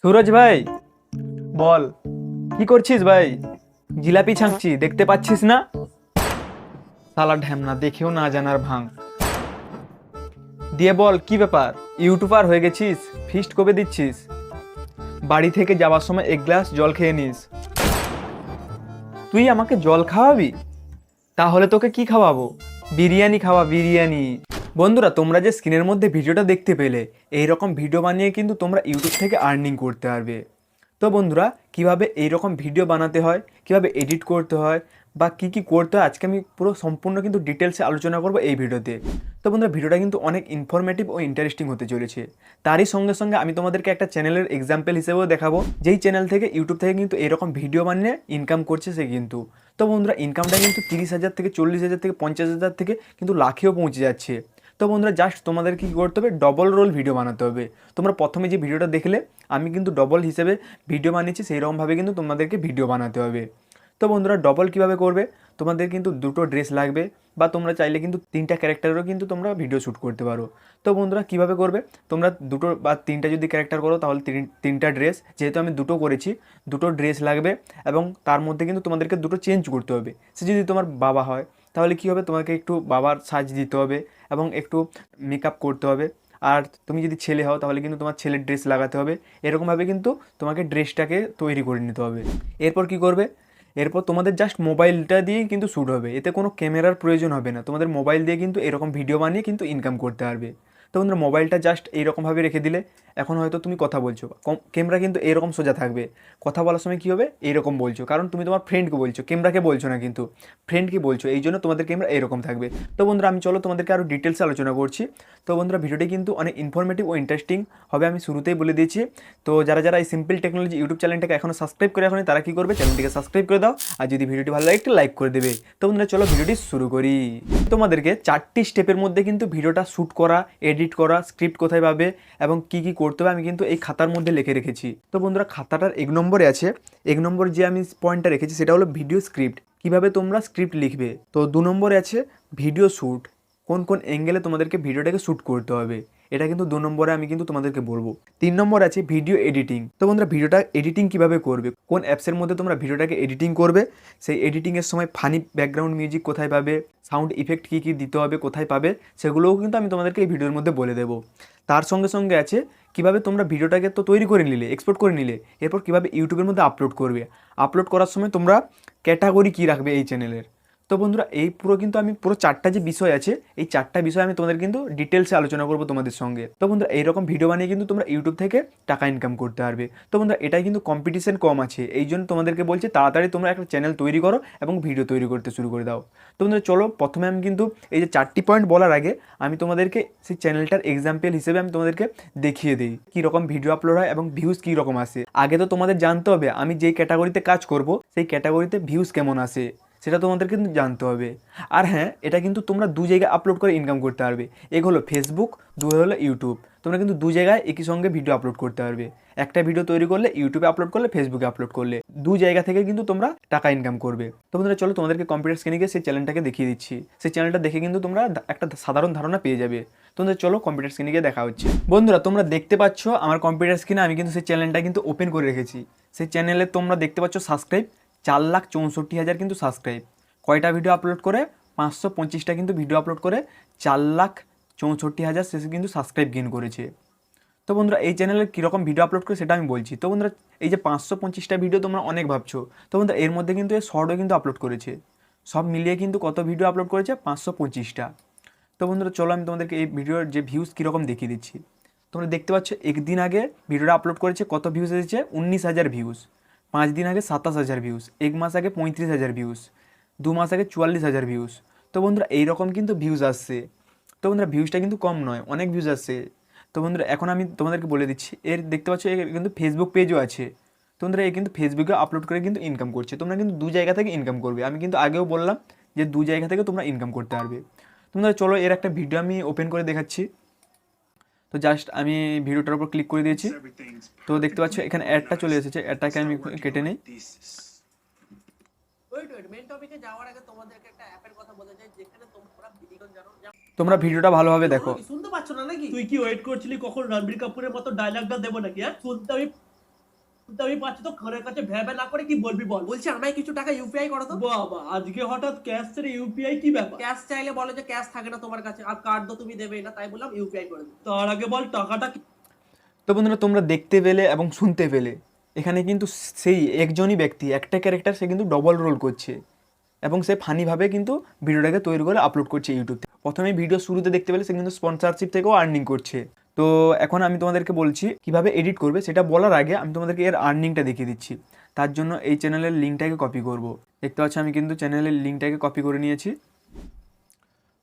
সুরজ ভাই, বল। কি করছিস ভাই? জিলাপি ছাঁকছি, দেখতে পাচ্ছিস না? শালা ঢ্যামনা, দেখেও না জানার ভাঙ। দিয়ে বল, কি ব্যাপার? ইউটিউবার হয়ে গেছিস? ফিস্ট কবে দিচ্ছিস? বাড়ি থেকে যাওয়ার সময় এক গ্লাস জল খেয়ে নিস। তুই আমাকে জল খাওয়াবি? তাহলে তোকে কি খাওয়াবো? বিরিয়ানি খাওয়া, বিরিয়ানি। বন্ধুরা, তোমরা যে স্ক্রিনের মধ্যে ভিডিওটা দেখতে পেলে, এই রকম ভিডিও বানিয়ে কিন্তু তোমরা ইউটিউব থেকে আর্নিং করতে পারবে। তো বন্ধুরা, কিভাবে এই রকম ভিডিও বানাতে হয়, কিভাবে এডিট করতে হয়, বা কি কি করতে হয়, আজকে আমি পুরো সম্পূর্ণ কিন্তু ডিটেলসে আলোচনা করব এই ভিডিওতে। তো বন্ধুরা, ভিডিওটা কিন্তু অনেক ইনফরমেটিভ ও ইন্টারেস্টিং হতে চলেছে। তারই সঙ্গে সঙ্গে আমি তোমাদেরকে একটা চ্যানেলের এক্সাম্পল হিসেবেও দেখাবো, যেই চ্যানেল থেকে ইউটিউব থেকে কিন্তু এরকম ভিডিও বানিয়ে ইনকাম করছে সে কিন্তু। তো বন্ধুরা, ইনকামটা কিন্তু 30,000 থেকে 40,000 থেকে 50,000 থেকে কিন্তু লাখেও পৌঁছে যাচ্ছে। তো বন্ধুরা, জাস্ট তোমাদের কি করতে হবে, ডবল রোল ভিডিও বানাতে হবে। তোমরা প্রথমে যে ভিডিওটা দেখলে, আমি কিন্তু ডবল হিসেবে ভিডিও বানিয়েছি, সেইরকমভাবে কিন্তু তোমাদেরকে ভিডিও বানাতে হবে। তো বন্ধুরা, ডবল কিভাবে করবে? তোমাদের কিন্তু দুটো ড্রেস লাগবে, বা তোমরা চাইলে কিন্তু তিনটা ক্যারেক্টারেরও কিন্তু তোমরা ভিডিও শ্যুট করতে পারো। তো বন্ধুরা, কিভাবে করবে? তোমরা দুটো বা তিনটা যদি ক্যারেক্টার করো, তাহলে তিনটা ড্রেস, যেহেতু আমি দুটো করেছি, দুটো ড্রেস লাগবে। এবং তার মধ্যে কিন্তু তোমাদেরকে দুটো চেঞ্জ করতে হবে। সে যদি তোমার বাবা হয়, তাহলে কি হবে, তোমাকে একটু বাবার সাজ দিতে হবে এবং একটু মেকআপ করতে হবে। আর তুমি যদি ছেলে হও, তাহলে কিন্তু তোমার ছেলের ড্রেস লাগাতে হবে। এরকমভাবে কিন্তু তোমাকে ড্রেসটাকে তৈরি করে নিতে হবে। এরপর কি করবে? এরপর তোমাদের জাস্ট মোবাইলটা দিয়েই কিন্তু শ্যুট হবে, এতে কোনো ক্যামেরার প্রয়োজন হবে না। তোমাদের মোবাইল দিয়ে কিন্তু এরকম ভিডিও বানিয়ে কিন্তু ইনকাম করতে পারবে। তো বন্ধুরা, মোবাইলটা জাস্ট এইরকমভাবে রেখে দিলে, এখন হয়তো তুমি কথা বলছো, ক্যামেরা কিন্তু এরকম সোজা থাকবে। কথা বলার সময় কী হবে, এইরকম বলছো, কারণ তুমি তোমার ফ্রেন্ডকে বলছো, ক্যামেরাকে বলছো না, কিন্তু ফ্রেন্ডকে বলছো, এই জন্য তোমাদের ক্যামেরা এরকম থাকবে। তো বন্ধুরা, আমি চলো তোমাদেরকে আরও ডিটেলসে আলোচনা করছি। তো বন্ধুরা, ভিডিওটি কিন্তু অনেক ইনফরমেটিভ ও ইন্টারেস্টিং হবে, আমি শুরুতেই বলে দিয়েছি। তো যারা যারা এই সিম্পল টেকনোলজি ইউটিউব চ্যানেলটাকে এখনও সাবস্ক্রাইব করে এখনই, তারা কী করবে, চ্যানেলটিকে সাবস্ক্রাইব করে দাও। আর যদি ভিডিওটি ভালো লাগে, একটু লাইক করে দেবে। তো বন্ধুরা, চলো ভিডিওটি শুরু করি। তোমাদেরকে 4টি স্টেপের মধ্যে কিন্তু ভিডিওটা শ্যুট করা, এডিট করা, স্ক্রিপ্ট কোথায় পাবে এবং কি কি করতে হবে, আমি কিন্তু এই খাতার মধ্যে লিখে রেখেছি। তো বন্ধুরা, খাতাটার 1 নম্বরে আছে, 1 নম্বর যে আমি পয়েন্টটা রেখেছি সেটা হলো ভিডিও স্ক্রিপ্ট, কিভাবে তোমরা স্ক্রিপ্ট লিখবে। তো 2 নম্বরে আছে ভিডিও শ্যুট, কোন কোন অ্যাঙ্গেলে তোমাদেরকে ভিডিওটাকে শ্যুট করতে হবে, এটা কিন্তু 2 নম্বরে আমি কিন্তু তোমাদেরকে বলবো। 3 নম্বর আছে ভিডিও এডিটিং। তো বন্ধুরা, ভিডিওটা এডিটিং কিভাবে করবে, কোন অ্যাপসের মধ্যে তোমরা ভিডিওটাকে এডিটিং করবে, সেই এডিটিংয়ের সময় ফানি ব্যাকগ্রাউন্ড মিউজিক কোথায় পাবে, সাউন্ড ইফেক্ট কী কী দিতে হবে, কোথায় পাবে, সেগুলোও কিন্তু আমি তোমাদেরকে এই ভিডিওর মধ্যে বলে দেবো। তার সঙ্গে সঙ্গে আছে কিভাবে তোমরা ভিডিওটাকে তো তৈরি করে নিলে, এক্সপোর্ট করে নিলে, এরপর কিভাবে ইউটিউবের মধ্যে আপলোড করবে। আপলোড করার সময় তোমরা ক্যাটাগরি কী রাখবে এই চ্যানেলের। তো বন্ধুরা, এই পুরো কিন্তু আমি পুরো 4টা যে বিষয় আছে, এই 4টা বিষয় আমি তোমাদের কিন্তু ডিটেলসে আলোচনা করবো তোমাদের সঙ্গে। তো বন্ধুরা, এইরকম ভিডিও বানিয়ে কিন্তু তোমরা ইউটিউব থেকে টাকা ইনকাম করতে পারবে। তো বন্ধুরা, এটাই কিন্তু কম্পিটিশন কম আছে, এই জন্য তোমাদেরকে বলছি তাড়াতাড়ি তোমরা একটা চ্যানেল তৈরি করো এবং ভিডিও তৈরি করতে শুরু করে দাও। তো বন্ধুরা, চলো প্রথমে আমি কিন্তু এই যে 4টি পয়েন্ট বলার আগে আমি তোমাদেরকে সেই চ্যানেলটার এক্সাম্পল হিসেবে আমি তোমাদেরকে দেখিয়ে দিই কীরকম ভিডিও আপলোড হয় এবং ভিউজ কী রকম আসে। আগে তো তোমাদের জানতে হবে আমি যেই ক্যাটাগরিতে কাজ করব সেই ক্যাটাগরিতে ভিউজ কেমন আসে, সেটা তোমাদের কিন্তু জানতে হবে। আর হ্যাঁ, এটা কিন্তু তোমরা 2 জায়গায় আপলোড করে ইনকাম করতে পারবে। এক হলো ফেসবুক, 2 হলো ইউটিউব। তোমরা কিন্তু 2 জায়গায় একই সঙ্গে ভিডিও আপলোড করতে পারবে। একটা ভিডিও তৈরি করলে ইউটিউবে আপলোড করলে, ফেসবুকে আপলোড করলে, 2 জায়গা থেকে কিন্তু তোমরা টাকা ইনকাম করবে। তো বন্ধুরা, চলো তোমাদেরকে কম্পিউটার স্ক্রিনে গিয়ে সেই চ্যানেলটাকে দেখিয়ে দিচ্ছি। সেই চ্যানেলটা দেখে কিন্তু তোমরা একটা সাধারণ ধারণা পেয়ে যাবে। তোমাদের চলো কম্পিউটার স্ক্রিনে গিয়ে দেখা হচ্ছে। বন্ধুরা, তোমরা দেখতে পাচ্ছ আমার কম্পিউটার স্ক্রিনে আমি কিন্তু সেই চ্যানেলটা কিন্তু ওপেন করে রেখেছি। সেই চ্যানেলে তোমরা দেখতে পাচ্ছ সাবস্ক্রাইব 4,64,000 কিন্তু সাবস্ক্রাইব। কয়টা ভিডিও আপলোড করে? 525টা কিন্তু ভিডিও আপলোড করে 4,64,000 শেষে কিন্তু সাবস্ক্রাইব গেইন করেছে। তো বন্ধুরা, এই চ্যানেলে কীরকম ভিডিও আপলোড করে সেটা আমি বলছি। তো বন্ধুরা, এই যে 525টা ভিডিও তোমরা অনেক ভাবছো, তো বন্ধুরা এর মধ্যে কিন্তু এই শর্টও কিন্তু আপলোড করেছে। সব মিলিয়ে কিন্তু কত ভিডিও আপলোড করেছে? 525টা। তো বন্ধুরা, চলো আমি তোমাদেরকে এই ভিডিওর যে ভিউজ কীরকম দেখিয়ে দিচ্ছি। তোমরা দেখতে পাচ্ছ একদিন আগে ভিডিওটা আপলোড করেছে, কত ভিউজ এসেছে? 19,000 ভিউজ। 5 দিন আগে 27,000 ভিউজ। 1 মাস আগে 35,000 ভিউজ। 2 মাস আগে 44,000 ভিউজ। তো বন্ধুরা, এইরকম কিন্তু ভিউজ আসছে। তো বন্ধুরা, ভিউজটা কিন্তু কম নয়, অনেক ভিউজ আসছে। তো বন্ধুরা, এখন আমি তোমাদেরকে বলে দিচ্ছি, এর দেখতে পাচ্ছ এর কিন্তু ফেসবুক পেজও আছে। তো বন্ধুরা, এই কিন্তু ফেসবুকে আপলোড করে কিন্তু ইনকাম করছে। তোমরা কিন্তু 2 জায়গা থেকে ইনকাম করবে। আমি কিন্তু আগেও বললাম যে 2 জায়গা থেকে তোমরা ইনকাম করতে পারবে। তোমরা চলো এর একটা ভিডিও আমি ওপেন করে দেখাচ্ছি। তো জাস্ট আমি ভিডিওটার উপর ক্লিক করে দিয়েছি। তো দেখতে পাচ্ছ এখানে অ্যাডটা চলে এসেছে, অ্যাডটাকে আমি কেটে নিই। তোমরা ভিডিওটা ভালোভাবে দেখো। শুনতে পাচ্ছ না নাকি? তুই কি ওয়েট করছিলি কখন রণবীর কাপুরের মতো ডায়লগটা দেবো নাকি? শুনতে আমি তো আমি পাচ্ছি তো ঘরের কাছে ভ্যাবা না করে কি বলবি বল। বলছি আমায় কিছু টাকা ইউপিআই করো তো। বাবা আজকে হঠাৎ ক্যাশ ছেড়ে ইউপিআই কি ব্যাপার? ক্যাশ চাইলে বলো যে ক্যাশ থাকে না তোমার কাছে, আর কার্ড তো তুমি দেবেই না, তাই বললাম ইউপিআই করে দিও। তার আগে বল টাকাটা কি? তো বন্ধুরা তোমরা দেখতে পেলে এবং শুনতে পেলে এখানে কিন্তু সেই একজনই ব্যক্তি একটা ক্যারেক্টার সে কিন্তু ডবল রোল করছে এবং সে ফানিভাবে কিন্তু ভিডিওটাকে তৈরি করে আপলোড করছে ইউটিউবে। প্রথমে ভিডিও শুরুতে দেখতে পেলে সে কিন্তু স্পন্সরশিপ থেকেও আর্নিং করছে। তো এখন আমি তোমাদেরকে বলছি কিভাবে এডিট করবে, সেটা বলার আগে আমি তোমাদেরকে এর আর্নিংটা দেখিয়ে দিচ্ছি। তার জন্য এই চ্যানেলের লিঙ্কটাকে কপি করব। দেখতে পাচ্ছ আমি কিন্তু চ্যানেলের লিঙ্কটাকে কপি করে নিয়েছি।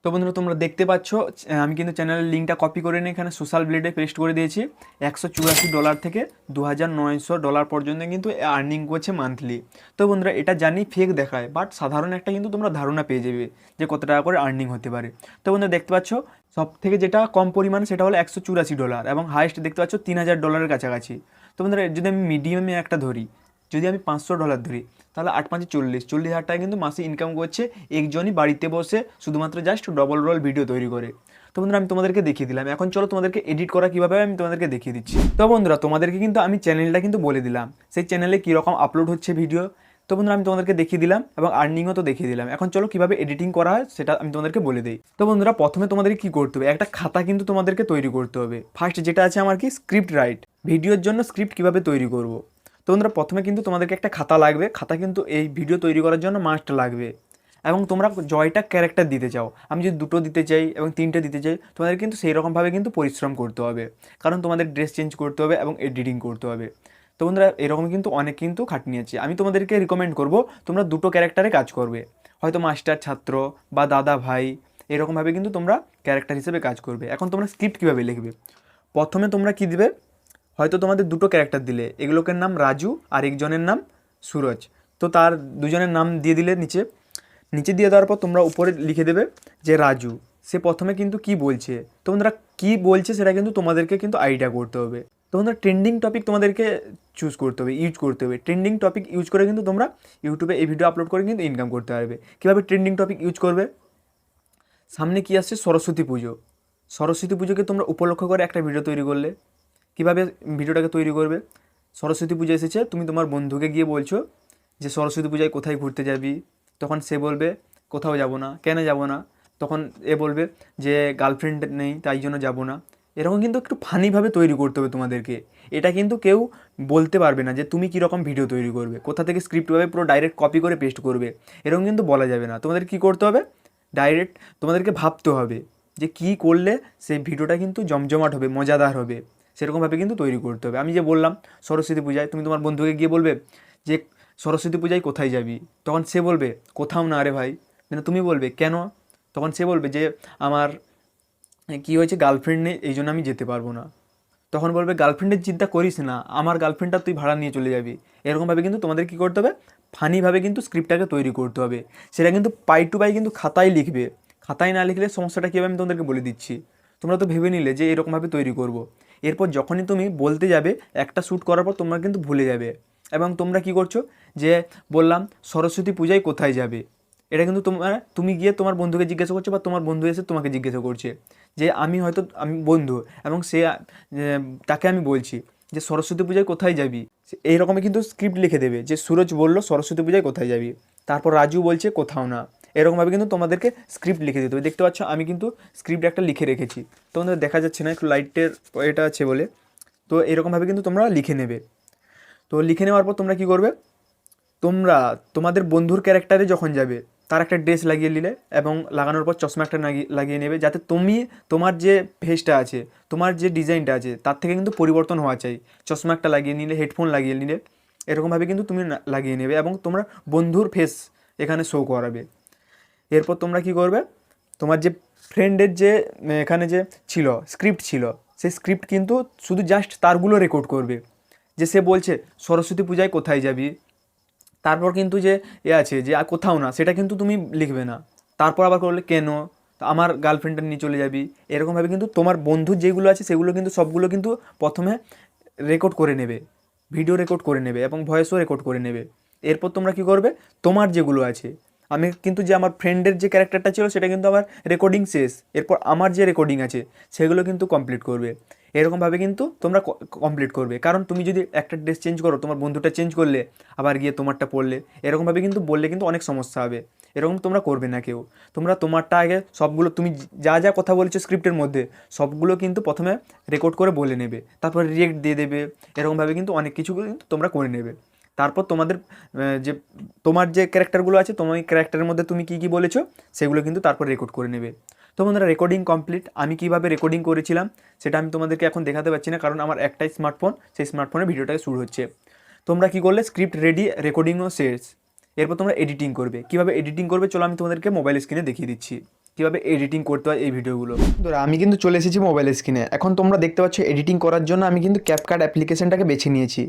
তো বন্ধুরা তোমরা দেখতে পাচ্ছ আমি কিন্তু চ্যানেলের লিঙ্কটা কপি করে নিয়ে এখানে সোশ্যাল ব্লেডে পেস্ট করে দিয়েছি। $184 থেকে $2900 পর্যন্ত কিন্তু আর্নিং করছে মান্থলি। তো বন্ধুরা এটা জানি ফেক দেখায়, বাট সাধারণ একটা কিন্তু তোমরা ধারণা পেয়ে যাবে যে কত টাকা করে আর্নিং হতে পারে। তো বন্ধুরা দেখতে পাচ্ছ সব থেকে যেটা কম পরিমাণ সেটা হলো $184 এবং হাইস্ট দেখতে পাচ্ছ $3000 কাছাকাছি। তো বন্ধুরা যদি আমি মিডিয়ামে একটা ধরি, যদি আমি $500 ধরি, তাহলে 8×5 40 হাজার টাকা কিন্তু মাসে ইনকাম করছে একজনই বাড়িতে বসে শুধুমাত্র জাস্ট ডবল রোল ভিডিও তৈরি করে। তো বন্ধুরা আমি তোমাদেরকে দেখিয়ে দিলাম, এখন চলো তোমাদেরকে এডিট করা কীভাবে আমি তোমাদেরকে দেখিয়ে দিচ্ছি। তো বন্ধুরা তোমাদেরকে কিন্তু আমি চ্যানেলটা কিন্তু বলে দিলাম, সেই চ্যানেলে কীরকম আপলোড হচ্ছে ভিডিও। তো বন্ধুরা আমি তোমাদেরকে দেখিয়ে দিলাম এবং আর্নিংও তো দেখিয়ে দিলাম। এখন চলো কীভাবে এডিটিং করা হয় সেটা আমি তোমাদেরকে বলে দিই। তো বন্ধুরা প্রথমে তোমাদেরকে কী করতে হবে, একটা খাতা কিন্তু তোমাদেরকে তৈরি করতে হবে। ফার্স্ট যেটা আছে আমার কি স্ক্রিপ্ট রাইট, ভিডিওর জন্য স্ক্রিপ্ট কীভাবে তৈরি করব। তো বন্ধুরা প্রথমে কিন্তু তোমাদেরকে একটা খাতা লাগবে, খাতা কিন্তু এই ভিডিও তৈরি করার জন্য মাস্ট লাগবে। এবং তোমরা জয়টা ক্যারেক্টার দিতে চাও, আমি যদি 2টো দিতে চাই এবং 3টে দিতে চাই, তোমাদের কিন্তু সেই রকমভাবে কিন্তু পরিশ্রম করতে হবে, কারণ তোমাদের ড্রেস চেঞ্জ করতে হবে এবং এডিটিং করতে হবে। তো বন্ধুরা এরকম কিন্তু অনেক কিন্তু খাটনি আছে। আমি তোমাদেরকে রিকমেন্ড করব তোমরা 2টো ক্যারেক্টারে কাজ করবে, হয়তো মাস্টার ছাত্র বা দাদা ভাই, এরকমভাবে কিন্তু তোমরা ক্যারেক্টার হিসেবে কাজ করবে। এখন তোমরা স্ক্রিপ্ট কীভাবে লিখবে, প্রথমে তোমরা কী দিবে, হয়তো তোমাদের 2টো ক্যারেক্টার দিলে, এগুলোকের নাম রাজু আর একজনের নাম সুরজ। তো তার দুজনের নাম দিয়ে দিলে নিচে নিচে দিয়ে দেওয়ার পর তোমরা উপরে লিখে দেবে যে রাজু সে প্রথমে কিন্তু কি বলছে। তোমরা কি বলছে সেটা কিন্তু তোমাদেরকে কিন্তু আইডিয়া করতে হবে। তোমরা ট্রেন্ডিং টপিক তোমাদেরকে চুজ করতে হবে, ইউজ করতে হবে। ট্রেন্ডিং টপিক ইউজ করে কিন্তু তোমরা ইউটিউবে এই ভিডিও আপলোড করে কিন্তু ইনকাম করতে পারবে। কীভাবে ট্রেন্ডিং টপিক ইউজ করবে, সামনে কি আসছে সরস্বতী পুজো, সরস্বতী পুজোকে তোমরা উপলক্ষ করে একটা ভিডিও তৈরি করলে। কীভাবে ভিডিওটাকে তৈরি করবে, সরস্বতী পুজো এসেছে, তুমি তোমার বন্ধুকে গিয়ে বলছো যে সরস্বতী পূজায় কোথায় ঘুরতে যাবি, তখন সে বলবে কোথাও যাব না, কেন যাব না, তখন এ বলবে যে গার্লফ্রেন্ড নেই তাই জন্য যাব না। এরকম কিন্তু একটু ফানিভাবে তৈরি করতে হবে তোমাদেরকে। এটা কিন্তু কেউ বলতে পারবে না যে তুমি কীরকম ভিডিও তৈরি করবে, কোথা থেকে স্ক্রিপ্টভাবে পুরো ডাইরেক্ট কপি করে পেস্ট করবে, এরকম কিন্তু বলা যাবে না। তোমাদের কি করতে হবে, ডাইরেক্ট তোমাদেরকে ভাবতে হবে যে কী করলে সেই ভিডিওটা কিন্তু জমজমাট হবে, মজাদার হবে, সেরকমভাবে কিন্তু তৈরি করতে হবে। আমি যে বললাম সরস্বতী পূজায়, তুমি তোমার বন্ধুকে গিয়ে বলবে যে সরস্বতী পূজায় কোথায় যাবি, তখন সে বলবে কোথাও না রে ভাই। তুমি বলবে কেন, তখন সে বলবে যে আমার কী হয়েছে, গার্লফ্রেন্ড নেই এই জন্য আমি যেতে পারবো না। তখন বলবে গার্লফ্রেন্ডের চিন্তা করিস না, আমার গার্লফ্রেন্ডটা তুই ভাড়া নিয়ে চলে যাবি। এরকমভাবে কিন্তু তোমাদের কী করতে হবে, ফানিভাবে কিন্তু স্ক্রিপ্টটাকে তৈরি করতে হবে। সেটা কিন্তু পাই টু পাই কিন্তু খাতায় লিখবে। খাতায় না লিখলে সমস্যাটা কী হবে আমি তোমাদেরকে বলে দিচ্ছি। তোমরা তো ভেবে নিলে যে এরকমভাবে তৈরি করব, এরপর যখনই তুমি বলতে যাবে একটা শ্যুট করার পর তোমরা কিন্তু ভুলে যাবে এবং তোমরা কি করছো যে বললাম সরস্বতী পূজায় কোথায় যাবে, এটা কিন্তু তুমি গিয়ে তোমার বন্ধুকে জিজ্ঞাসা করছো বা তোমার বন্ধু এসে তোমাকে জিজ্ঞাসা করছে যে আমি বন্ধু এবং সে তাকে আমি বলছি যে সরস্বতী পূজায় কোথায় যাবি, এইরকমই কিন্তু স্ক্রিপ্ট লিখে দেবে যে সুরজ বলল সরস্বতী পূজায় কোথায় যাবি, তারপর রাজু বলছে কোথাও না। এরকমভাবে কিন্তু তোমাদেরকে স্ক্রিপ্ট লিখে দিতে হবে। দেখতে পাচ্ছ আমি কিন্তু স্ক্রিপ্ট একটা লিখে রেখেছি, তোমাদের দেখা যাচ্ছে না একটু লাইটের এটা আছে বলে। তো এরকমভাবে কিন্তু তোমরা লিখে নেবে। তো লিখে নেওয়ার পর তোমরা কী করবে, তোমরা তোমাদের বন্ধুর ক্যারেক্টারে যখন যাবে তার একটা ড্রেস লাগিয়ে নিলে এবং লাগানোর পর চশমা একটা লাগিয়ে নেবে, যাতে তোমার যে ফেসটা আছে, তোমার যে ডিজাইনটা আছে তার থেকে কিন্তু পরিবর্তন হওয়া চাই। চশমা একটা লাগিয়ে নিলে, হেডফোন লাগিয়ে নিলে, এরকমভাবে কিন্তু তুমি লাগিয়ে নেবে এবং তোমরা বন্ধুর ফেস এখানে শো করাবে। এরপর তোমরা কি করবে, তোমার যে ফ্রেন্ডের যে এখানে যে ছিল স্ক্রিপ্ট ছিল, সেই স্ক্রিপ্ট কিন্তু শুধু জাস্ট তারগুলো রেকর্ড করবে যে সে বলছে সরস্বতী পূজায় কোথায় যাবি, তারপর কিন্তু যে আছে যে কোথাও না সেটা কিন্তু তুমি লিখবে না। তারপর আবার করলে কেন, আমার গার্লফ্রেন্ডটা নিয়ে চলে যাবি। এরকমভাবে কিন্তু তোমার বন্ধুর যেগুলো আছে সেগুলো কিন্তু সবগুলো কিন্তু প্রথমে রেকর্ড করে নেবে, ভিডিও রেকর্ড করে নেবে এবং ভয়েসও রেকর্ড করে নেবে। এরপর তোমরা কি করবে, তোমার যেগুলো আছে, আমি কিন্তু যে আমার ফ্রেন্ডের যে ক্যারেক্টারটা ছিল সেটা কিন্তু আমার রেকর্ডিং শেষ, এরপর আমার যে রেকর্ডিং আছে সেগুলো কিন্তু কমপ্লিট করবে। এরকমভাবে কিন্তু তোমরা কমপ্লিট করবে। কারণ তুমি যদি একটা ড্রেস চেঞ্জ করো, তোমার বন্ধুটা চেঞ্জ করলে আবার গিয়ে তোমারটা পরলে, এরকমভাবে কিন্তু বললে কিন্তু অনেক সমস্যা হবে। এরকম তোমরা করবে না কেউ। তোমরা তোমারটা আগে সবগুলো, তুমি যা যা কথা বলেছো স্ক্রিপ্টের মধ্যে সবগুলো কিন্তু প্রথমে রেকর্ড করে বলে নেবে, তারপর রিয়েক্ট দিয়ে দেবে। এরকমভাবে কিন্তু অনেক কিছু কিন্তু তোমরা করে নেবে। তারপর তোমাদের যে তোমার যে ক্যারেক্টারগুলো আছে, তোমার ক্যারেক্টারের মধ্যে তুমি কী কী বলেছো সেগুলো কিন্তু তারপর রেকর্ড করে নেবে। তো বন্ধুরা, রেকর্ডিং কমপ্লিট। আমি কীভাবে রেকর্ডিং করেছিলাম সেটা আমি তোমাদেরকে এখন দেখাতে পারছি না, কারণ আমার একটাই স্মার্টফোন, সেই স্মার্টফোনে ভিডিওটাকে শুরু হচ্ছে। তোমরা কী করলে, স্ক্রিপ্ট রেডি, রেকর্ডিংও শেষ, এরপর তোমরা এডিটিং করবে। কীভাবে এডিটিং করবে চলো আমি তোমাদেরকে মোবাইল স্ক্রিনে দেখিয়ে দিচ্ছি কীভাবে এডিটিং করতে হয় এই ভিডিওগুলো। ধরো আমি কিন্তু চলে এসেছি মোবাইল স্ক্রিনে। এখন তোমরা দেখতে পাচ্ছ এডিটিং করার জন্য আমি কিন্তু ক্যাপকাট অ্যাপ্লিকেশনটাকে বেছে নিয়েছি।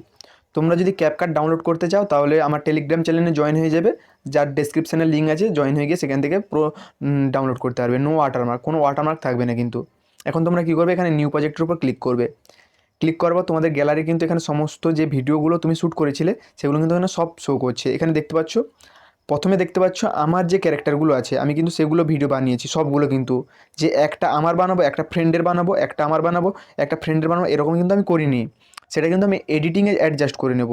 তোমরা যদি ক্যাপকাট ডাউনলোড করতে চাও তাহলে আমার টেলিগ্রাম চ্যানেলে জয়েন হয়ে যাবে, যার ডেসক্রিপশানে লিঙ্ক আছে, জয়েন হয়ে গিয়ে সেখান থেকে পুরো ডাউনলোড করতে পারবে। নো ওয়াটারমার্ক, কোনো ওয়াটারমার্ক থাকবে না কিন্তু। এখন তোমরা কী করবে, এখানে নিউ প্রজেক্টের উপর ক্লিক করবে। ক্লিক করবো, তোমাদের গ্যালারি কিন্তু এখানে সমস্ত যে ভিডিওগুলো তুমি শ্যুট করেছিলে সেগুলো কিন্তু এখানে সব শো করছে। এখানে দেখতে পাচ্ছ, প্রথমে দেখতে পাচ্ছ আমার যে ক্যারেক্টারগুলো আছে আমি কিন্তু সেগুলো ভিডিও বানিয়েছি সবগুলো কিন্তু। যে একটা আমার বানাবো, একটা ফ্রেন্ডের বানাবো, একটা আমার বানাবো, একটা ফ্রেন্ডের বানাবো, এরকম কিন্তু আমি করিনি। সেটা কিন্তু আমি এডিটিংয়ে অ্যাডজাস্ট করে নেব।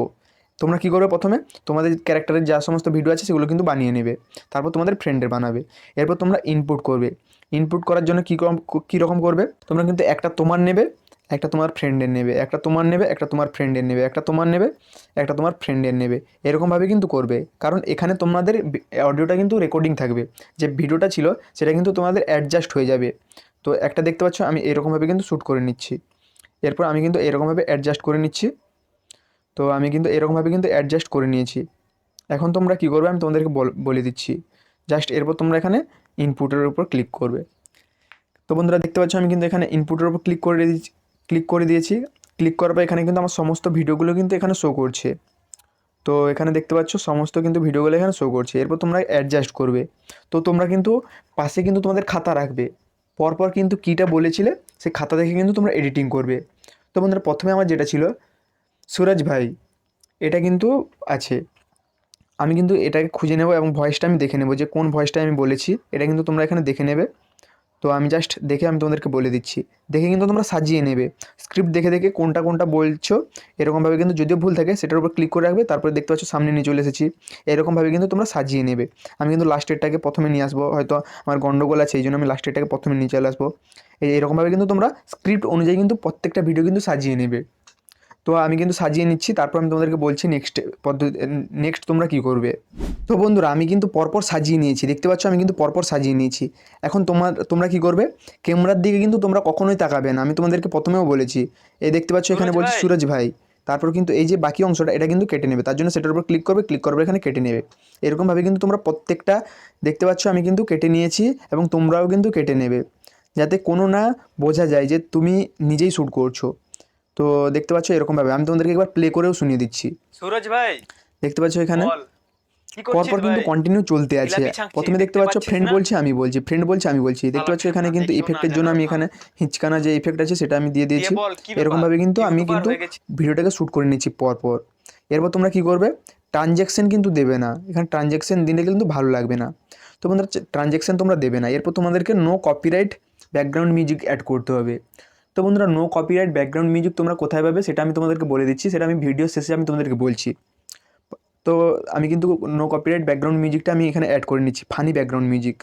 তোমরা কী করবে, প্রথমে তোমাদের ক্যারেক্টারের যা সমস্ত ভিডিও আছে সেগুলো কিন্তু বানিয়ে নেবে, তারপর তোমাদের ফ্রেন্ডের বানাবে। এরপর তোমরা ইনপুট করবে। ইনপুট করার জন্য কী রকম করবে, তোমরা কিন্তু একটা তোমার নেবে, একটা তোমার ফ্রেন্ডের নেবে, একটা তোমার নেবে, একটা তোমার ফ্রেন্ডের নেবে, একটা তোমার নেবে, একটা তোমার ফ্রেন্ডের নেবে, এরকমভাবে কিন্তু করবে। কারণ এখানে তোমাদের অডিওটা কিন্তু রেকর্ডিং থাকবে, যে ভিডিওটা ছিল সেটা কিন্তু তোমাদের অ্যাডজাস্ট হয়ে যাবে। তো একটা দেখতে পাচ্ছ আমি এরকমভাবে কিন্তু শ্যুট করে নিচ্ছি। এরপর আমি কিন্তু এরকমভাবে অ্যাডজাস্ট করে নিচ্ছি। তো আমি কিন্তু এরকমভাবে কিন্তু অ্যাডজাস্ট করে নিয়েছি। এখন তোমরা কী করবে আমি তোমাদেরকে বলে দিচ্ছি। জাস্ট এরপর তোমরা এখানে ইনপুটের উপর ক্লিক করবে। তো বন্ধুরা দেখতে পাচ্ছ আমি কিন্তু এখানে ইনপুটের উপর ক্লিক করে দিয়েছি। ক্লিক করার পর এখানে কিন্তু আমার সমস্ত ভিডিওগুলো কিন্তু এখানে শো করছে। তো এখানে দেখতে পাচ্ছ সমস্ত কিন্তু ভিডিওগুলো এখানে শো করছে। এরপর তোমরা অ্যাডজাস্ট করবে। তো তোমরা কিন্তু পাশে কিন্তু তোমাদের খাতা রাখবে, পরপর কিন্তু কীটা বলেছিলে সেই খাতা দেখে কিন্তু তোমরা এডিটিং করবে। তো বন্ধুরা, প্রথমে আমার যেটা ছিল সুরজ ভাই, এটা কিন্তু আছে। আমি কিন্তু এটাকে খুঁজে নেব এবং ভয়েসটা আমি দেখে নেব যে কোন ভয়েসটা আমি বলেছি, এটা কিন্তু তোমরা এখানে দেখে নেবে। তো আমি জাস্ট দেখে আমি তোমাদেরকে বলে দিচ্ছি, দেখে কিন্তু তোমরা সাজিয়ে নেবে। স্ক্রিপ্ট দেখে দেখে কোনটা কোনটা বলছো এরকমভাবে কিন্তু, যদিও ভুল থাকে সেটার উপর ক্লিক করে রাখবে। তারপরে দেখতে পাচ্ছ সামনে নিয়ে চলে এসেছি, এরকমভাবে কিন্তু তোমরা সাজিয়ে নেবে। আমি কিন্তু লাস্টেরটাকে প্রথমে নিয়ে আসবো, হয়তো আমার গন্ডগোল আছে এই জন্য আমি লাস্টেরটাকে প্রথমে নিয়ে চলে আসবো। এরকমভাবে কিন্তু তোমরা স্ক্রিপ্ট অনুযায়ী কিন্তু প্রত্যেকটা ভিডিও কিন্তু সাজিয়ে নেবে। তো আমি কিন্তু সাজিয়ে নিচ্ছি, তারপর আমি তোমাদেরকে বলছি নেক্সট তোমরা কী করবে। তো বন্ধুরা, আমি কিন্তু পরপর সাজিয়ে নিয়েছি, দেখতে পাচ্ছ আমি কিন্তু পরপর সাজিয়ে নিয়েছি। এখন তোমরা কী করবে, ক্যামেরার দিকে কিন্তু তোমরা কখনোই তাকাবে না, আমি তোমাদেরকে প্রথমেও বলেছি। এই দেখতে পাচ্ছ এখানে বলছি সুরজ ভাই, তারপর কিন্তু এই যে বাকি অংশটা এটা কিন্তু কেটে নেবে, তার জন্য সেটার উপর ক্লিক করবে, ক্লিক করবে এখানে কেটে নেবে। এরকমভাবে কিন্তু তোমরা প্রত্যেকটা দেখতে পাচ্ছ আমি কিন্তু কেটে নিয়েছি এবং তোমরাও কিন্তু কেটে নেবে, যাতে কোনো না বোঝা যায় যে তুমি নিজেই শ্যুট করছো। তো দেখতে পাচ্ছ এরকমভাবে আমি তোমাদেরকে একবার প্লে করেও শুনিয়ে দিচ্ছি। সুরজ ভাই, দেখতে পাচ্ছ এখানে বল কি করছিস পরপর কিন্তু ভাই? কন্টিনিউ চলতে আছে। জিলাপি ছাঁকছিস, প্রথমে দেখতে দেখতে পাচ্ছ পাচ্ছিস ফ্রেন্ড না? বলছি আমি বলছি, ফ্রেন্ড বলছি আমি বলছি। দেখতে পাচ্ছ এখানে কিন্তু দেখিও না ইফেক্টের জন্য যেন আমি না। এখানে হিচকানা যে ইফেক্ট আছে সেটা আমি দিয়ে দিয়েছি। বল কি ব্যাপার? এরকমভাবে কিন্তু আমি ইউটিউবার কিন্তু হয়ে গেছিস। ভিডিওটাকে শ্যুট করে নিচ্ছি পরপর। এরপর তোমরা কী করবে, ট্রানজ্যাকশন কিন্তু দেবে না, এখানে ট্রানজ্যাকশন দিলে কিন্তু ভালো লাগবে না। তো বন্ধুরা, ট্রানজ্যাকশন তোমরা দেবে না। এরপর তোমাদেরকে no copyright background music add করতে হবে। তো বন্ধুরা, নো কপিরাইট ব্যাকগ্রাউন্ড মিউজিক তোমরা কোথায় পাবে সেটা আমি তোমাদেরকে বলে দিচ্ছি, সেটা আমি ভিডিও শেষে আমি তোমাদেরকে বলছি। তো আমি কিন্তু নো কপিরাইট ব্যাকগ্রাউন্ড মিউজিকটা আমি এখানে অ্যাড করে নিচ্ছি, ফানি ব্যাকগ্রাউন্ড মিউজিক।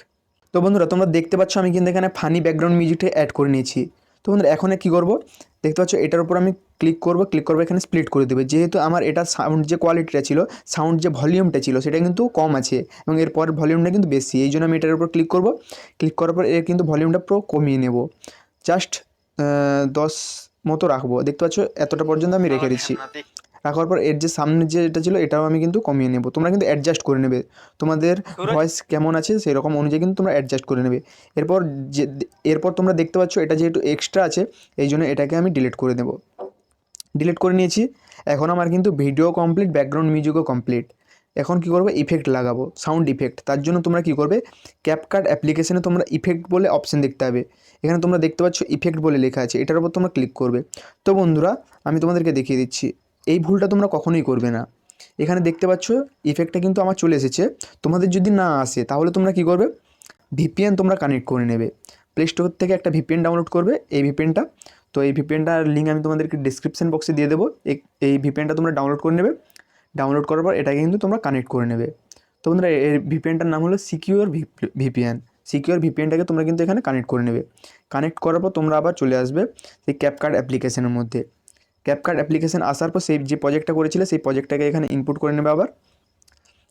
তো বন্ধুরা, তোমরা দেখতে পাচ্ছ আমি কিন্তু এখানে ফানি ব্যাকগ্রাউন্ড মিউজিকটা অ্যাড করে নিয়েছি। তো বন্ধুরা, এখন কী করবো, দেখতে পাচ্ছ এটার উপর আমি ক্লিক করবো এখানে স্প্লিট করে দেবে। যেহেতু আমার এটা সাউন্ড যে কোয়ালিটিটা ছিল, সাউন্ড যে ভলিউমটা ছিল সেটা কিন্তু কম আছে এবং এরপর ভলিউমটা কিন্তু বেশি, এই জন্য আমি এটার উপর ক্লিক করবো। ক্লিক করার পর এর কিন্তু ভলিউমটা পুরো কমিয়ে নেব, জাস্ট 10 মতো রাখবো। দেখতে পাচ্ছ এতটা পর্যন্ত আমি রেখে দিচ্ছি। রাখার পর এর যে সামনে যে এটা ছিল এটাও আমি কিন্তু কমিয়ে নেব। তোমরা কিন্তু অ্যাডজাস্ট করে নেবে, তোমাদের ভয়েস কেমন আছে সেরকম অনুযায়ী কিন্তু তোমরা অ্যাডজাস্ট করে নেবে। এরপর তোমরা দেখতে পাচ্ছ এটা যেহেতু এক্সট্রা আছে এই জন্য এটাকে আমি ডিলিট করে দেব। ডিলিট করে নিয়েছি। এখন আমার কিন্তু ভিডিও কমপ্লিট, ব্যাকগ্রাউন্ড মিউজিকও কমপ্লিট। এখন কী করবে, ইফেক্ট লাগাবো, সাউন্ড ইফেক্ট। তার জন্য তোমরা কী করবে, ক্যাপকাট অ্যাপ্লিকেশনে তোমরা ইফেক্ট বলে অপশান দেখতে হবে। এখানে তোমরা দেখতে পাচ্ছ ইফেক্ট বলে লেখা আছে, এটার উপর তোমরা ক্লিক করবে। তো বন্ধুরা, আমি তোমাদেরকে দেখিয়ে দিচ্ছি, এই ভুলটা তোমরা কখনোই করবে না। এখানে দেখতে পাচ্ছ ইফেক্টটা কিন্তু আমার চলে এসেছে। তোমাদের যদি না আসে তাহলে তোমরা কী করবে, ভিপিএন তোমরা কানেক্ট করে নেবে। প্লে স্টোর থেকে একটা ভিপিএন ডাউনলোড করবে, এই ভিপিএনটা তো এই ভিপিএনটার লিঙ্ক আমি তোমাদেরকে ডিসক্রিপশন বক্সে দিয়ে দেবো। এই ভিপিএনটা তোমরা ডাউনলোড করে নেবে। ডাউনলোড করার পর এটাকে কিন্তু তোমরা কানেক্ট করে নেবে। তো বন্ধুরা এই ভিপিএনটার নাম হলো সিকিউর ভিপিএন। সিকিউর ভিপিএনটাকে তোমরা কিন্তু এখানে কানেক্ট করে নেবে। কানেক্ট করার পর তোমরা আবার চলে আসবে এই ক্যাপকাট অ্যাপ্লিকেশনের মধ্যে। ক্যাপকাট অ্যাপ্লিকেশন আসার পর সেই যে প্রজেক্টটা করেছিলে সেই প্রজেক্টটাকে এখানে ইনপুট করে নেবে। আবার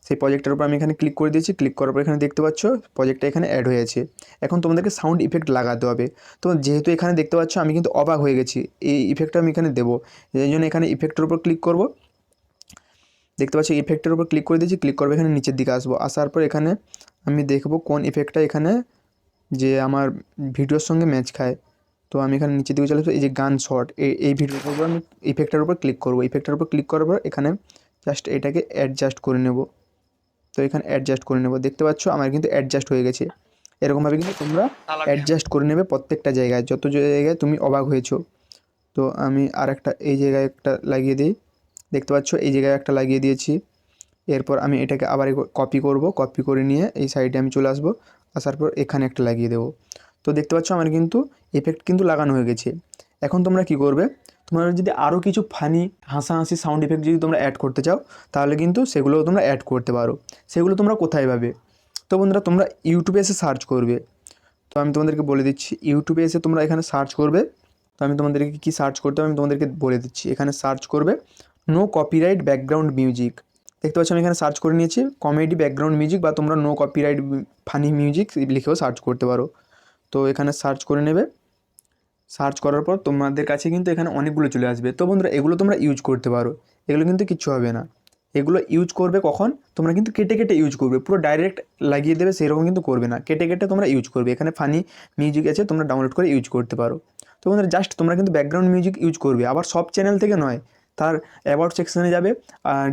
সেই প্রজেক্টের উপর আমি এখানে ক্লিক করে দিয়েছি। ক্লিক করার পর এখানে দেখতে পাচ্ছ প্রজেক্টটা এখানে অ্যাড হয়েছে। এখন তোমাদেরকে সাউন্ড ইফেক্ট লাগাতে হবে। তো যেহেতু এখানে দেখতে পাচ্ছ আমি কিন্তু অবাক হয়ে গেছি, এই ইফেক্টটা আমি এখানে দেবো। এই জন্য এখানে ইফেক্টের উপর ক্লিক করব। দেখতে পাচ্ছি ইফেক্টের উপর ক্লিক করে দিয়েছি। ক্লিক করবো, এখানে নিচের দিকে আসবো। আসার পর এখানে আমি দেখব কোন ইফেক্টটা এখানে যে আমার ভিডিওর সঙ্গে ম্যাচ খায়। তো আমি এখানে নিচের দিকে চলে আসবো। এই যে গান শর্ট, এই ভিডিওর উপর আমি ইফেক্টের উপর ক্লিক করব। ইফেক্টের উপর ক্লিক করার পর এখানে জাস্ট এটাকে অ্যাডজাস্ট করে নেব। তো এখানে অ্যাডজাস্ট করে নেব। দেখতে পাচ্ছ আমার কিন্তু অ্যাডজাস্ট হয়ে গেছে। এরকমভাবে কিন্তু তোমরা অ্যাডজাস্ট করে নেবে প্রত্যেকটা জায়গায়, যত জায়গায় তুমি অবাক হয়েছো। তো আমি আরেকটা এই জায়গায় একটা লাগিয়ে দিই। দেখতে পাচ্ছ এই জায়গায় একটা লাগিয়ে দিয়েছি। এরপর আমি এটাকে আবার কপি করব। কপি করে নিয়ে এই সাইডে আমি চলে আসবো। আসার পর এখানে একটা লাগিয়ে দেবো। তো দেখতে পাচ্ছ আমার কিন্তু এফেক্ট কিন্তু লাগানো হয়ে গেছে। এখন তোমরা কি করবে, তোমরা যদি আরও কিছু ফানি হাসাহাসি সাউন্ড ইফেক্ট যদি তোমরা অ্যাড করতে চাও তাহলে কিন্তু সেগুলোও তোমরা অ্যাড করতে পারো। সেগুলো তোমরা কোথায় পাবে? তো বন্ধুরা তোমরা ইউটিউবে এসে সার্চ করবে। তো আমি তোমাদেরকে বলে দিচ্ছি, ইউটিউবে এসে তোমরা এখানে সার্চ করবে। তো আমি তোমাদেরকে কী সার্চ করতে হবে আমি তোমাদেরকে বলে দিচ্ছি। এখানে সার্চ করবে নো কপিরাইট ব্যাকগ্রাউন্ড মিউজিক। দেখতে পাচ্ছ আমি এখানে সার্চ করে নিয়েছি কমেডি ব্যাকগ্রাউন্ড মিউজিক, বা তোমরা নো কপিরাইট ফানি মিউজিক লিখেও সার্চ করতে পারো। তো এখানে সার্চ করে নেবে। সার্চ করার পর তোমাদের কাছে কিন্তু এখানে অনেকগুলো চলে আসবে। তো বন্ধুরা এগুলো তোমরা ইউজ করতে পারো, এগুলো কিন্তু কিচ্ছু হবে না। এগুলো ইউজ করবে কখন, তোমরা কিন্তু কেটে কেটে ইউজ করবে, পুরো ডাইরেক্ট লাগিয়ে দেবে সেরকম কিন্তু করবে না। কেটে কেটে তোমরা ইউজ করবে। এখানে ফানি মিউজিক আছে, তোমরা ডাউনলোড করে ইউজ করতে পারো। তো বন্ধুরা জাস্ট তোমরা কিন্তু ব্যাকগ্রাউন্ড মিউজিক ইউজ করবে। আবার সব চ্যানেল থেকে নয়, তার অ্যাবাউট সেকশনে যাবে,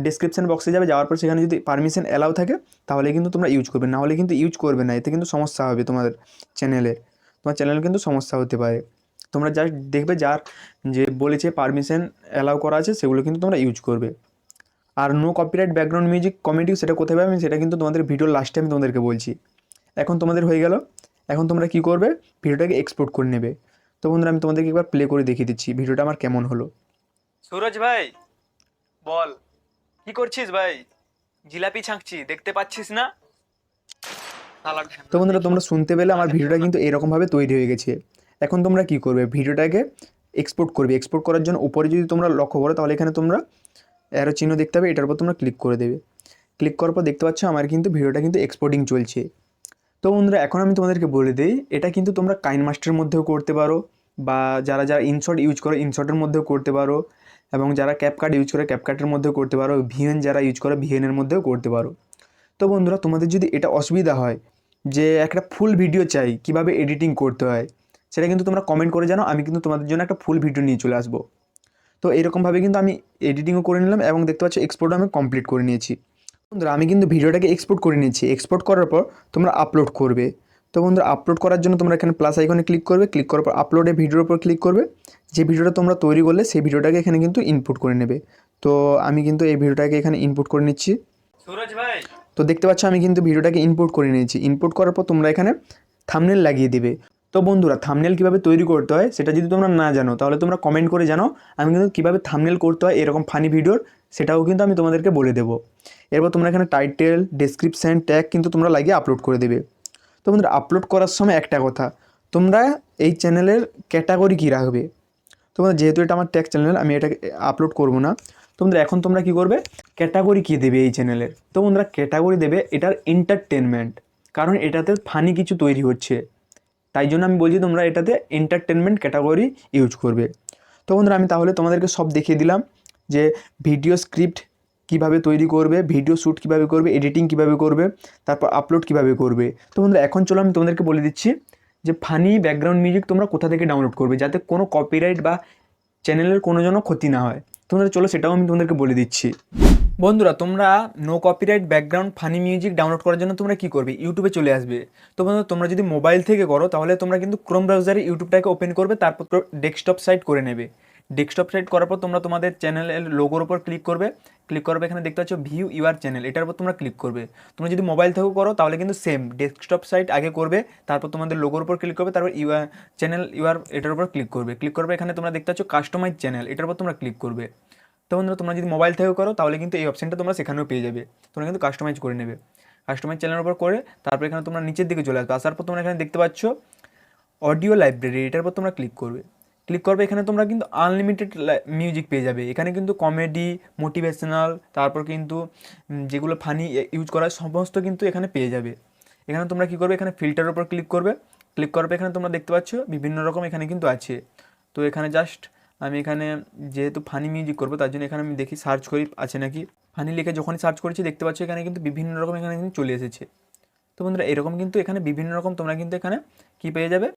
ডিসক্রিপশন বক্সে যাবে। যাওয়ার পর সেখানে যদি পারমিশন অ্যালাউ থাকে তাহলে কিন্তু তোমরা ইউজ করবে, না হলে কিন্তু ইউজ করবে না। এতে কিন্তু সমস্যা হবে তোমাদের চ্যানেলের। তোমার চ্যানেলে কিন্তু সমস্যা হতে পারে। তোমরা জাস্ট দেখবে যার যে বলেছে পারমিশন অ্যালাউ করা আছে সেগুলো কিন্তু তোমরা ইউজ করবে। আর no copyright background music comedy সেটা কোথায় পাবে সেটা কিন্তু তোমাদের ভিডিওর লাস্টে আমি তোমাদেরকে বলছি। এখন তোমাদের হয়ে গেল। এখন তোমরা কি করবে, ভিডিওটাকে এক্সপোর্ট করে নেবে। তো বন্ধুরা আমি তোমাদেরকে একবার প্লে করে দেখিয়ে দিচ্ছি ভিডিওটা আমার কেমন হলো। সুরজ ভাই বল, কি করছিস ভাই? জিলাপি ছাঁকছি, দেখতে পাচ্ছিস না? তো বন্ধুরা তোমরা শুনতে পেলে আমার ভিডিওটা কিন্তু এরকমভাবে তৈরি হয়ে গেছে। এখন তোমরা কি করবে, ভিডিওটাকে এক্সপোর্ট করবে। এক্সপোর্ট করার জন্য উপরে যদি তোমরা লক্ষ্য করো তাহলে এখানে তোমরা অ্যারো চিহ্ন দেখতে পাবে, এটার উপর তোমরা ক্লিক করে দেবে। ক্লিক করার পর দেখতে পাচ্ছ আমার কিন্তু ভিডিওটা কিন্তু এক্সপোর্টিং চলছে। তো বন্ধুরা এখন আমি তোমাদেরকে বলে দিই, এটা কিন্তু তোমরা কাইনমাস্টারের মধ্যেও করতে পারো, বা যারা যারা ইনশট ইউজ করো ইনশটের মধ্যেও করতে পারো, এবং যারা ক্যাপকাট ইউজ করে ক্যাপকাটের মধ্যেও করতে পারো, ভিএন যারা ইউজ করে ভিএনের মধ্যেও করতে পারো। তো বন্ধুরা তোমাদের যদি এটা অসুবিধা হয় যে একটা ফুল ভিডিও চাই কিভাবে এডিটিং করতে হয়, সেটা কিন্তু তোমরা কমেন্ট করে জানো। আমি কিন্তু তোমাদের জন্য একটা ফুল ভিডিও নিয়ে চলে আসবো। তো এরকমভাবে কিন্তু আমি এডিটিংও করে নিলাম এবং দেখতে পাচ্ছ এক্সপোর্টও আমি কমপ্লিট করে নিয়েছি। বন্ধুরা আমি কিন্তু ভিডিওটাকে এক্সপোর্ট করে নিয়েছি। এক্সপোর্ট করার পর তোমরা আপলোড করবে। তো বন্ধুরা আপলোড করার জন্য তোমরা এখানে প্লাস আইকনে ক্লিক করবে। ক্লিক করার পর আপলোডে ভিডিওর উপর ক্লিক করবে। যে ভিডিওটা তোমরা তৈরি করলে সেই ভিডিওটাকে এখানে কিন্তু ইনপুট করে নেবে। তো আমি কিন্তু এই ভিডিওটাকে এখানে ইনপুট করে নিচ্ছি। সুরজ ভাই তো দেখতে পাচ্ছ আমি কিন্তু ভিডিওটাকে ইনপুট করে নিয়েছি। ইনপুট করার পর তোমরা এখানে থাম্বনেল লাগিয়ে দেবে। তো বন্ধুরা থাম্বনেল কীভাবে তৈরি করতে হয় সেটা যদি তোমরা না জানো তাহলে তোমরা কমেন্ট করে জানো। আমি কিন্তু কীভাবে থাম্বনেল করতে হয় এরকম ফানি ভিডিওর সেটাও কিন্তু আমি তোমাদেরকে বলে দেবো। এরপর তোমরা এখানে টাইটেল, ডেসক্রিপশান, ট্যাগ কিন্তু তোমরা লাগিয়ে আপলোড করে দেবে। তো বন্ধুরা আপলোড করার সময় একটা কথা, তোমরা এই চ্যানেলের ক্যাটাগরি কী রাখবে। তোমরা যেহেতু এটা আমার ট্যাগ চ্যানেল আমি এটাকে আপলোড করব না। তোমরা এখন তোমরা কী করবে, ক্যাটাগরি কী দেবে এই চ্যানেলের। তো বন্ধুরা ক্যাটাগরি দেবে এটার এন্টারটেনমেন্ট, কারণ এটাতে ফানি কিছু তৈরি হচ্ছে, তাই জন্য আমি বলছি তোমরা এটাতে এন্টারটেনমেন্ট ক্যাটাগরি ইউজ করবে। তো বন্ধুরা আমি তাহলে তোমাদেরকে সব দেখিয়ে দিলাম যে ভিডিও স্ক্রিপ্ট কীভাবে তৈরি করবে, ভিডিও শ্যুট কীভাবে করবে, এডিটিং কীভাবে করবে, তারপর আপলোড কীভাবে করবে। তো বন্ধুরা এখন চলো আমি তোমাদেরকে বলে দিচ্ছি যে ফানি ব্যাকগ্রাউন্ড মিউজিক তোমরা কোথা থেকে ডাউনলোড করবে যাতে কোনো কপিরাইট বা চ্যানেলের কোনো যেন ক্ষতি না হয়। তোমরা চলো সেটাও আমি তোমাদেরকে বলে দিচ্ছি। বন্ধুরা তোমরা no copyright background funny music download করার জন্য তোমরা কী করবে, ইউটিউবে চলে আসবে। তো বন্ধুরা তোমরা যদি মোবাইল থেকে করো তাহলে তোমরা কিন্তু ক্রোম ব্রাউজারে ইউটিউবটাকে ওপেন করবে, তারপর ডেস্কটপ সাইট করে নেবে। ডেস্কটপ সাইট করার পর তোমরা তোমাদের চ্যানেলের লোগোর ওপর ক্লিক করবে। ক্লিক করবে, এখানে দেখতে পাচ্ছ ভিউ ইউর চ্যানেল, এটার উপর তোমরা ক্লিক করবে। তোমরা যদি মোবাইল থেকেও করো তাহলে কিন্তু সেম ডেস্কটপ সাইট আগে করবে, তারপর তোমাদের লোগোর উপর ক্লিক করবে, তারপর ইউর চ্যানেল ইউর এটার উপর ক্লিক করবে, এখানে তোমরা দেখতে পাচ্ছ কাস্টমাইজ চ্যানেল, এটার উপর তোমরা ক্লিক করবে। তো বন্ধুরা তোমরা যদি মোবাইল থেকেও করো তাহলে কিন্তু এই অপশনটা তোমরা সেখানেও পেয়ে যাবে, তোমরা কিন্তু কাস্টমাইজ করে নেবে। কাস্টমাইজ চ্যানেলের উপর করে তারপর এখানে তোমরা নিচের দিকে চলে আসবে, আসার পর তোমরা এখানে দেখতে পাচ্ছ অডিও লাইব্রেরি, এটার উপর তোমরা ক্লিক করবে। এখানে তোমরা কিন্তু আনলিমিটেড মিউজিক পেয়ে যাবে। এখানে কিন্তু কমেডি, মোটিভেশনাল, তারপর কিন্তু যেগুলো ফানি ইউজ করা সমস্ত কিন্তু এখানে পেয়ে যাবে। এখানে তোমরা কী করবে, এখানে ফিল্টারের উপর ক্লিক করবে, এখানে তোমরা দেখতে পাচ্ছ বিভিন্ন রকম এখানে কিন্তু আছে। তো এখানে জাস্ট আমি এখানে যেহেতু ফানি মিউজিক করবো তার জন্য এখানে আমি দেখি সার্চ করি আছে নাকি। ফানি লিখে যখনই সার্চ করেছি দেখতে পাচ্ছ এখানে কিন্তু বিভিন্ন রকম এখানে কিন্তু চলে এসেছে। তো বন্ধুরা এরকম কিন্তু এখানে বিভিন্ন রকম তোমরা কিন্তু এখানে কি পেয়ে যাবে,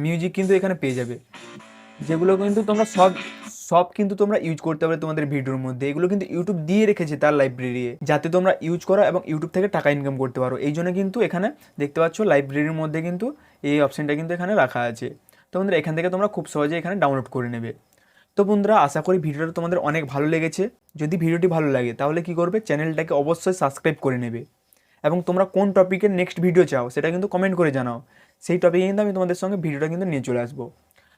মিউজিক কিন্তু এখানে পেয়ে যাবে, যেগুলো কিন্তু তোমরা সব কিন্তু তোমরা ইউজ করতে পারবে তোমাদের ভিডিওর মধ্যে। এগুলো কিন্তু ইউটিউব দিয়ে রেখেছে তার লাইব্রেরি, যাতে তোমরা ইউজ করো এবং ইউটিউব থেকে টাকা ইনকাম করতে পারো। এই জন্য কিন্তু এখানে দেখতে পাচ্ছ লাইব্রেরির মধ্যে কিন্তু এই অপশনটা কিন্তু এখানে রাখা আছে। তো বন্ধুরা এখান থেকে তোমরা খুব সহজে এখানে ডাউনলোড করে নেবে। তো বন্ধুরা আশা করি ভিডিওটা তোমাদের অনেক ভালো লেগেছে। যদি ভিডিওটি ভালো লাগে তাহলে কি করবে, চ্যানেলটাকে অবশ্যই সাবস্ক্রাইব করে নেবে এবং তোমরা কোন টপিকের নেক্সট ভিডিও চাও সেটা কিন্তু কমেন্ট করে জানাও। সেই টপিকে কিন্তু আমি তোমাদের সঙ্গে ভিডিওটা কিন্তু নিয়ে চলে আসবো।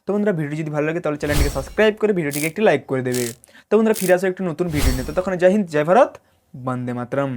তো বন্ধুরা ভিডিও যদি ভালো লাগে তাহলে চ্যানেলটিকে সাবস্ক্রাইব করে ভিডিওটিকে একটি লাইক করে দেবে। তো বন্ধুরা ফিরে আসো একটি নতুন ভিডিও নিয়ে। তো তখন জয় হিন্দ, জয় ভারত, বন্দে মাতরম।